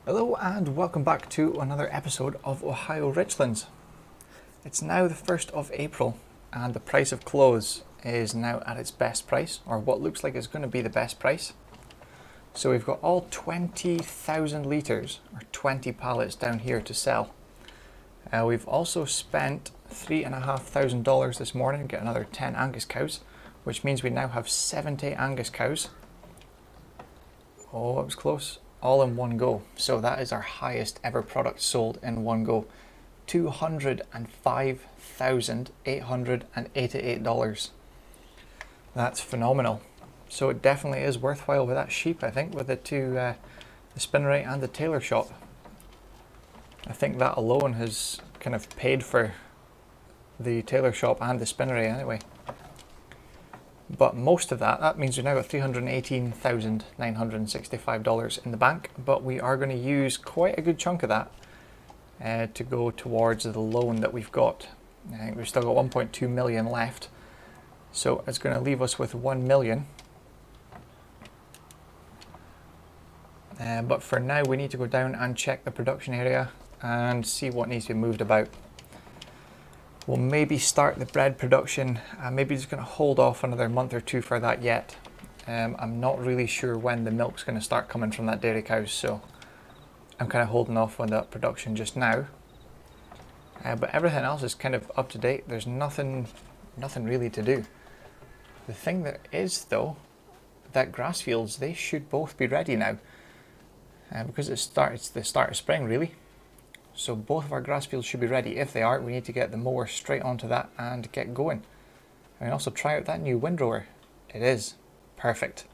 Hello and welcome back to another episode of Ohio Richlands. It's now the 1st of April and the price of clothes is now at its best price, or what looks like it's going to be the best price. So we've got all 20,000 litres or 20 pallets down here to sell. We've also spent $3,500 this morning to get another 10 Angus cows, which means we now have 70 Angus cows. Oh, it was close. All in one go. So that is our highest ever product sold in one go. $205,888. That's phenomenal. So it definitely is worthwhile with that sheep, I think, with the the spinnery and the tailor shop. I think that alone has kind of paid for the tailor shop and the spinnery anyway. But most of that means we've now got $318,965 in the bank, but we are going to use quite a good chunk of that to go towards the loan that we've got. I think we've still got 1.2 million left, so it's going to leave us with 1 million. But for now we need to go down and check the production area and see what needs to be moved about. We'll maybe start the bread production. Maybe just going to hold off another month or two for that yet. I'm not really sure when the milk's going to start coming from that dairy cows, so I'm kind of holding off on that production just now. But everything else is kind of up to date. There's nothing really to do. The thing that is though, that grass fields, they should both be ready now, because it's the start of spring really. So both of our grass fields should be ready. If they are, we need to get the mower straight onto that and get going. And also try out that new windrower. It is perfect.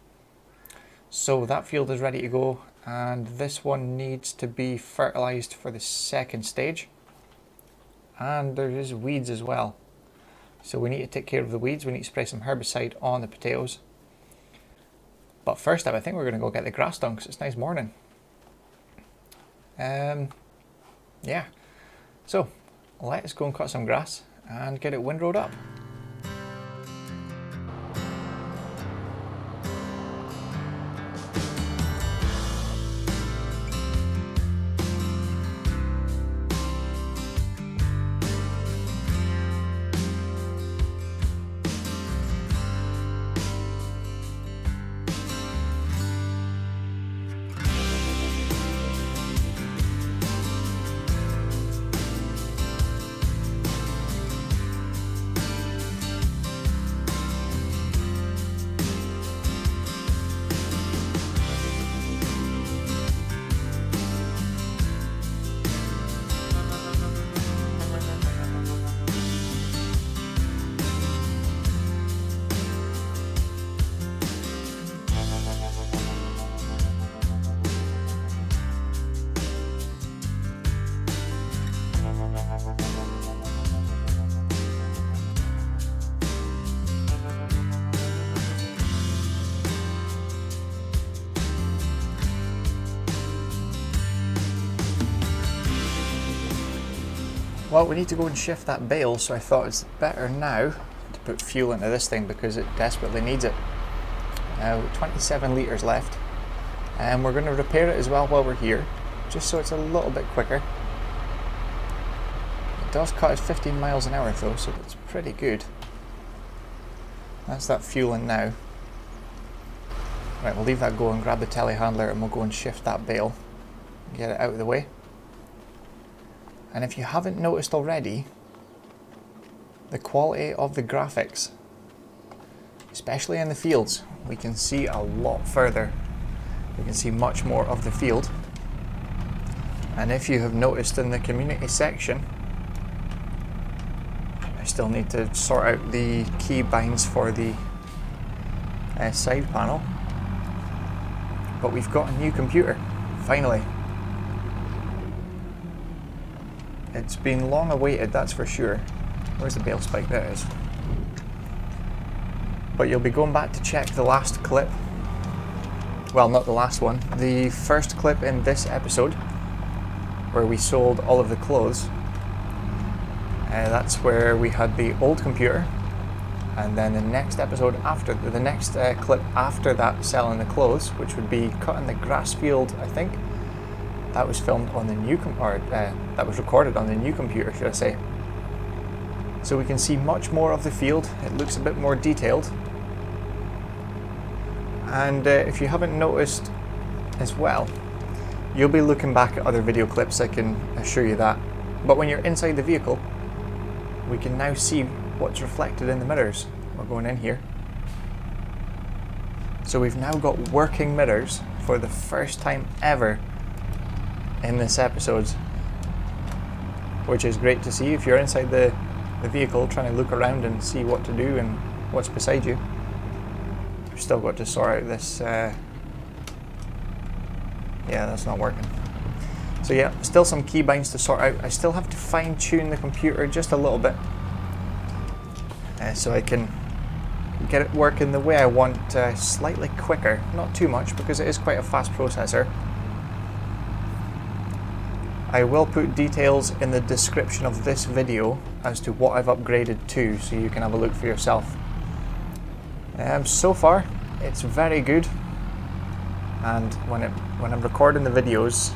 So that field is ready to go, and this one needs to be fertilized for the second stage. And there is weeds as well. So we need to take care of the weeds. We need to spray some herbicide on the potatoes. But first up, I think we're going to go get the grass done because it's a nice morning. Yeah, so let's go and cut some grass and get it windrowed up. Well, we need to go and shift that bale, so I thought it's better now to put fuel into this thing because it desperately needs it. 27 litres left, and we're going to repair it as well while we're here, just so it's a little bit quicker. It does cut at 15 miles an hour though, so that's pretty good. That's that fuel in now. Right, we'll leave that go and grab the telehandler and we'll go and shift that bale, get it out of the way. And if you haven't noticed already, the quality of the graphics, especially in the fields, we can see a lot further. We can see much more of the field. And if you have noticed in the community section, I still need to sort out the key binds for the side panel. But we've got a new computer, finally. It's been long awaited, that's for sure. Where's the bale spike? There it is. But you'll be going back to check the last clip. Well, not the last one. The first clip in this episode, where we sold all of the clothes. That's where we had the old computer. And then the next episode after, the next clip after that, selling the clothes, which would be cutting the grass field, I think. that was filmed on the new that was recorded on the new computer, should I say. So we can see much more of the field. It looks a bit more detailed. And if you haven't noticed as well, you'll be looking back at other video clips, I can assure you that. But when you're inside the vehicle, we can now see what's reflected in the mirrors. We're going in here. So we've now got working mirrors for the first time ever in this episode, which is great to see. If you're inside the vehicle trying to look around and see what to do and what's beside you, you've still got to sort out this, yeah, that's not working. So yeah, still some keybinds to sort out. I still have to fine tune the computer just a little bit, so I can get it working the way I want, slightly quicker, not too much because it is quite a fast processor. I will put details in the description of this video as to what I've upgraded to, so you can have a look for yourself. So far, it's very good, and when I'm recording the videos,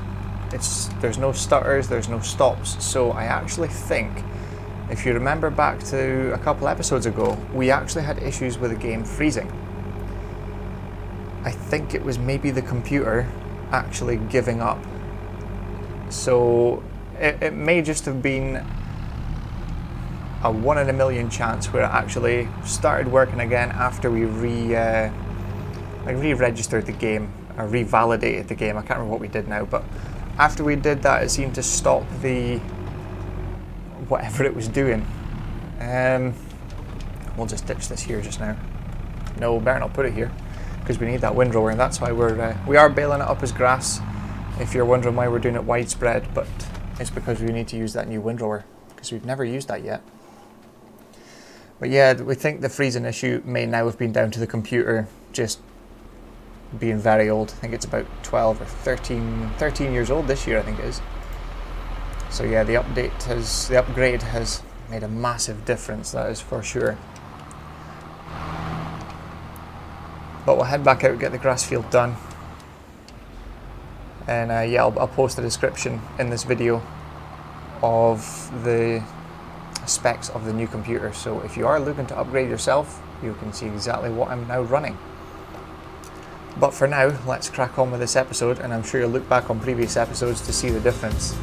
there's no stutters, there's no stops. So I actually think, if you remember back to a couple episodes ago, we actually had issues with the game freezing. I think it was maybe the computer actually giving up. So it may just have been a 1 in a million chance where it actually started working again after we re-registered the game, or revalidated the game. I can't remember what we did now, but after we did that, it seemed to stop the whatever it was doing. We'll just ditch this here just now. No, better not put it here because we need that windrower, and that's why we are baling it up as grass. If you're wondering why we're doing it widespread, but it's because we need to use that new windrower because we've never used that yet. But yeah, we think the freezing issue may now have been down to the computer just being very old. I think it's about 12 or 13 years old this year, I think it is. So yeah, the upgrade has made a massive difference, that is for sure. But we'll head back out and get the grass field done. And yeah, I'll post a description in this video of the specs of the new computer. So if you are looking to upgrade yourself, you can see exactly what I'm now running. But for now, let's crack on with this episode, and I'm sure you'll look back on previous episodes to see the difference.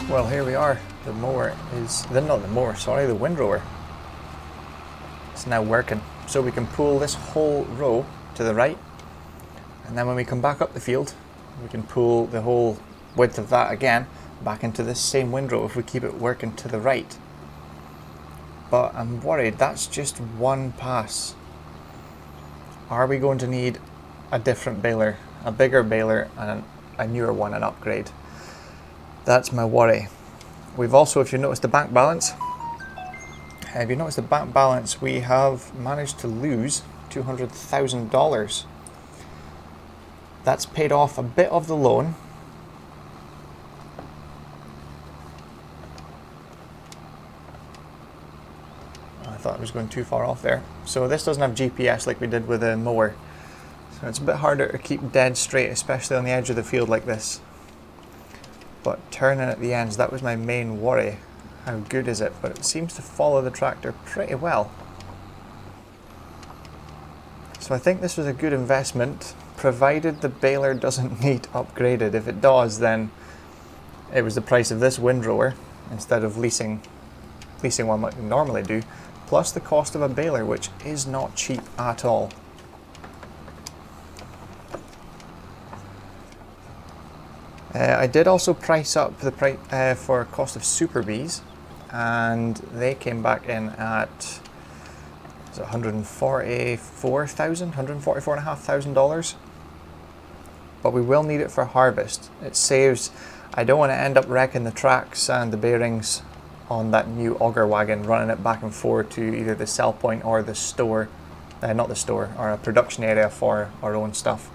Well, here we are. The windrower. It's now working. So we can pull this whole row to the right, and then when we come back up the field, we can pull the whole width of that again back into this same windrow if we keep it working to the right. But I'm worried that's just one pass. Are we going to need a different baler, a bigger baler, and a newer one, an upgrade? That's my worry. We've also, if you notice the bank balance, we have managed to lose $200,000. That's paid off a bit of the loan. I thought I was going too far off there. So this doesn't have GPS like we did with the mower. So it's a bit harder to keep dead straight, especially on the edge of the field like this. But turning at the ends, that was my main worry. how good is it, but it seems to follow the tractor pretty well. So I think this was a good investment, provided the baler doesn't need upgraded. If it does, then it was the price of this windrower instead of leasing one like we normally do, plus the cost of a baler, which is not cheap at all. I did also price up the price for cost of Super Bees, and they came back in at $144,500, but we will need it for harvest. It saves. I don't want to end up wrecking the tracks and the bearings on that new auger wagon, running it back and forth to either the sell point or the store, not the store, or a production area for our own stuff.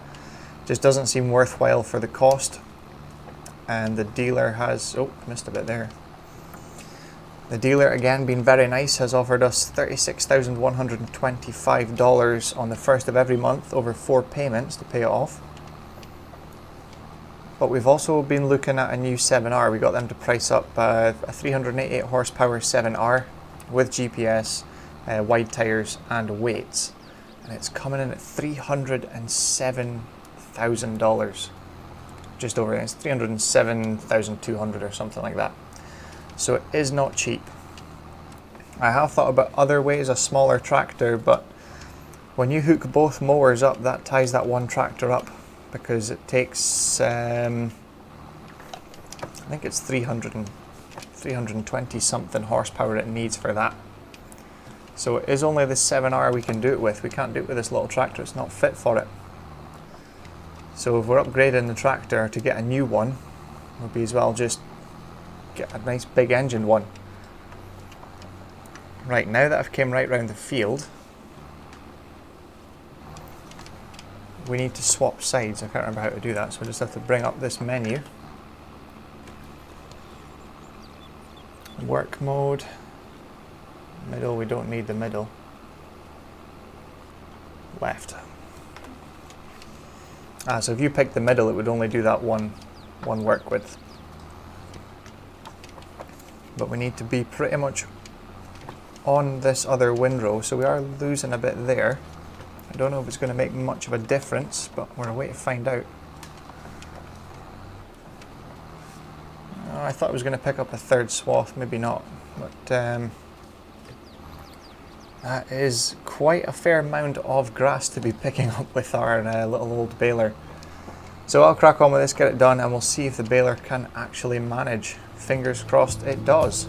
Just doesn't seem worthwhile for the cost. And the dealer has, oh, missed a bit there. The dealer, again, being very nice, has offered us $36,125 on the first of every month over 4 payments to pay it off. But we've also been looking at a new 7R. We got them to price up a 388 horsepower 7R with GPS, wide tires and weights. And it's coming in at $307,000. Just over, it's $307,200 or something like that. So it is not cheap. I have thought about other ways, a smaller tractor, but when you hook both mowers up, that ties that one tractor up, because it takes, I think it's 320 something horsepower it needs for that. So it is only the 7R we can do it with. We can't do it with this little tractor, it's not fit for it. So if we're upgrading the tractor to get a new one, we'll be as well just get a nice big engine one. Right, now that I've came right round the field, we need to swap sides. I can't remember how to do that, so I just have to bring up this menu. Work mode. Middle, we don't need the middle. Left. So if you pick the middle, it would only do that one work width. But we need to be pretty much on this other windrow, so we are losing a bit there. I don't know if it's going to make much of a difference, but we're away to find out. I thought I was going to pick up a third swath, maybe not, but that is quite a fair amount of grass to be picking up with our little old baler. So I'll crack on with this, get it done, and we'll see if the baler can actually manage. Fingers crossed it does.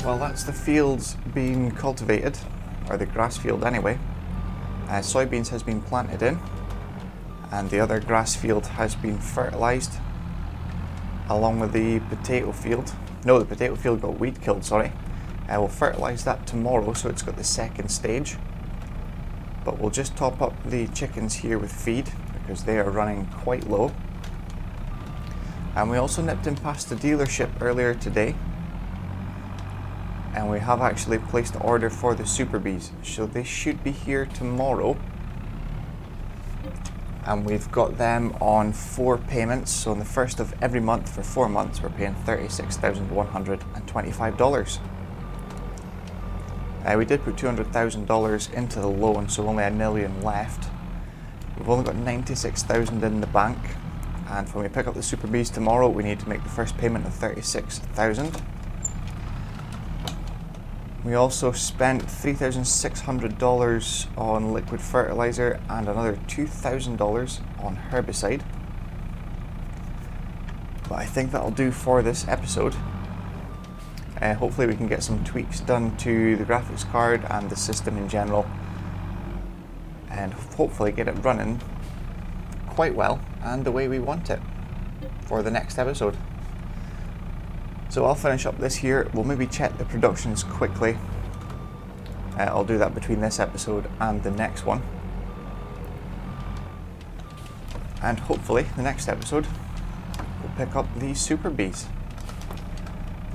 Well, that's the fields being cultivated, or the grass field anyway. Soybeans has been planted in, and the other grass field has been fertilised, along with the potato field. No, the potato field got weed killed, sorry. We'll fertilise that tomorrow, so it's got the second stage. But we'll just top up the chickens here with feed, because they are running quite low. And we also nipped in past the dealership earlier today, and we have actually placed the order for the Super Bees, so they should be here tomorrow. And we've got them on 4 payments, so on the first of every month for 4 months we're paying $36,125. We did put $200,000 into the loan, so only $1 million left. We've only got $96,000 in the bank, and when we pick up the Super Bees tomorrow we need to make the first payment of $36,000. We also spent $3,600 on liquid fertilizer and another $2,000 on herbicide. But I think that'll do for this episode. Hopefully we can get some tweaks done to the graphics card and the system in general, and hopefully get it running quite well and the way we want it for the next episode. So I'll finish up this here. We'll maybe check the productions quickly. I'll do that between this episode and the next one. And hopefully the next episode we'll pick up these Super Bees.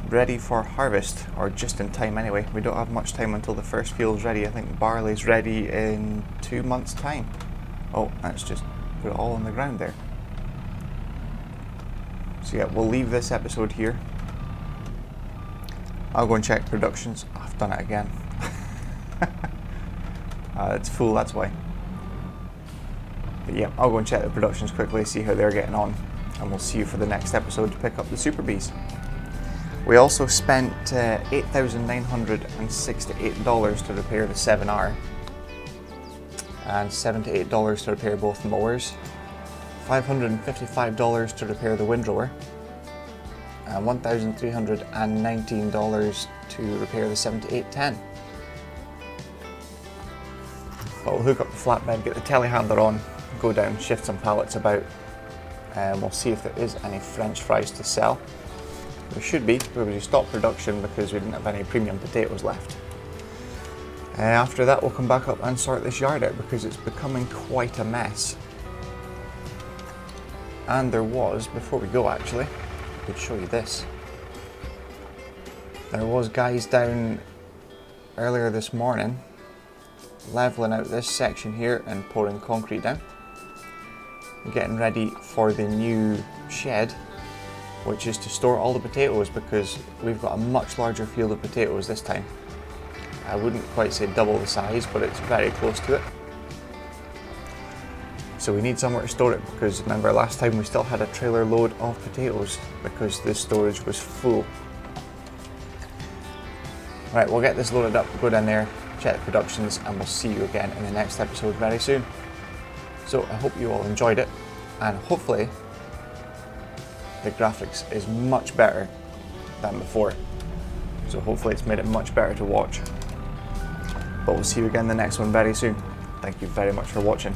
Ready for harvest, or just in time anyway. We don't have much time until the first field's ready. I think barley's ready in 2 months' time. Oh, let's just put it all on the ground there. So yeah, we'll leave this episode here. I'll go and check productions. Oh, I've done it again. It's full, that's why. But yeah, I'll go and check the productions quickly, see how they're getting on, and we'll see you for the next episode to pick up the Super Bees. We also spent $8,968 to repair the 7R, and $7 to $8 to repair both mowers, $555 to repair the windrower, and $1,319 to repair the 7-to-810. But we'll hook up the flatbed, get the telehandler on, go down, shift some pallets about, and we'll see if there is any French fries to sell. There should be, but we stopped production because we didn't have any premium potatoes left. After that we'll come back up and sort this yard out because it's becoming quite a mess. And there was, before we go actually, I could show you this. There was guys down earlier this morning leveling out this section here and pouring concrete down. Getting ready for the new shed, which is to store all the potatoes, because we've got a much larger field of potatoes this time. I wouldn't quite say double the size, but it's very close to it. So we need somewhere to store it, because remember last time we still had a trailer load of potatoes because the storage was full. Right, we'll get this loaded up, go down there, check the productions, and we'll see you again in the next episode very soon. So I hope you all enjoyed it, and hopefully the graphics is much better than before. So hopefully it's made it much better to watch. But we'll see you again in the next one very soon. Thank you very much for watching.